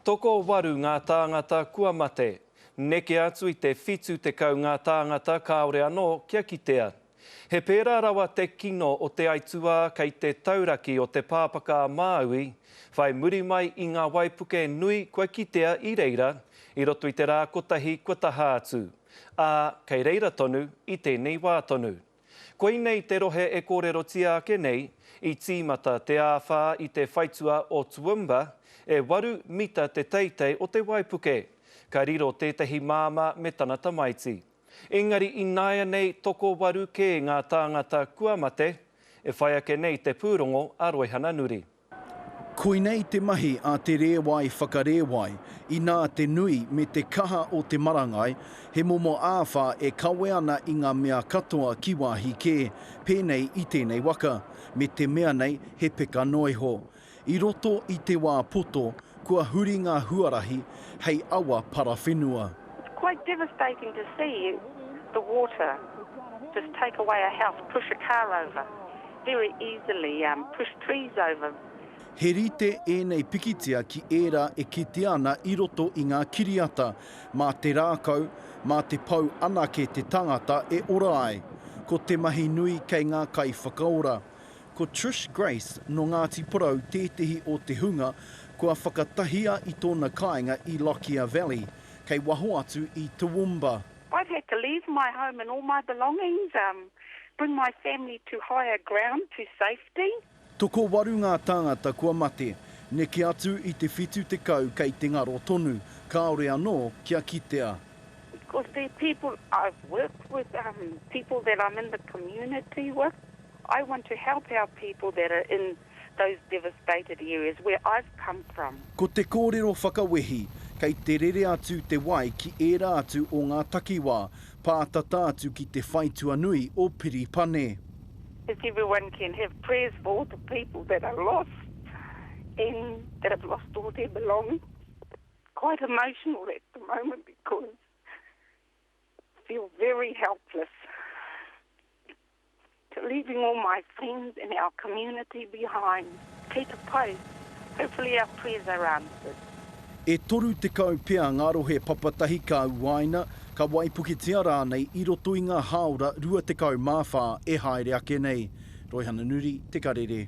Toko waru ngā tāngata kua mate. Neke atu I te whitu te kau ngā tāngata kaore anō kia kitea. He pērā rawa te kino o te aitua kei te tauraki o te pāpaka Māui, whai muri mai I ngā waipuke nui kua kitea I reira, I roto I te rā kotahi kua taha atu. Ā, kei reira tonu I tēnei wā tonu. Koe nei te rohe e kōrero tia ake nei, I tīmata te āwhā I te whaitua o Toowoomba, e 8 mita te teitei o te waipuke, ka riro tētahi māma me tana tamaiti. Engari I nāia nei toko waru kē ngā tāngata kua mate, e whai ake nei te pūrongo a Roihana Nuri. Koe nei te mahi a te rewai whakarewai, I nā te nui me te kaha o te marangai, he momo āwha e kawe ana I ngā mea katoa ki wāhi kē, pēnei I tēnei waka, me te mea nei he peka noiho. I roto I te wā poto, kua huri ngā huarahi, hei awa parawhenua. It's quite devastating to see the water just take away a house, push a car over, very easily push trees over. He rite ēnei pikitia ki ērā e kite ana I roto I ngā kiriata, mā te rākau, mā te pau anake te tangata e ora ai, ko te mahi nui kei ngā kai whakaora. Ko Trish Grace no Ngāti Porou tētehi o te hunga, kua whakatahia I tōna kāinga I Lockyer Valley, kei waho atu I Toowoomba. I've had to leave my home and all my belongings, bring my family to higher ground, to safety. Toko waru ngā tāngata kua mate, neke atu I te whitu te kau kei te ngaro tonu, kaore anō kia kitea. Because they're people I've worked with, people that I'm in the community with. I want to help our people that are in those devastated areas where I've come from. Ko te kōrero whakawehi, kei te rere atu te wai ki ērā atu o ngā takiwā, pātata atu ki te whaitua nui o Piripane. As everyone can have prayers for all the people that are lost and that have lost all their belongings. Quite emotional at the moment because I feel very helpless. Leaving all my friends and our community behind. Keep a post. Hopefully our prayers are answered. E toru te kau pea ngarohe papatahi ka uaina, ka waipukitia rānei I roto I ngā haora rua te kau māwhā e haere ake nei. Roihana Nuri, Te Karere.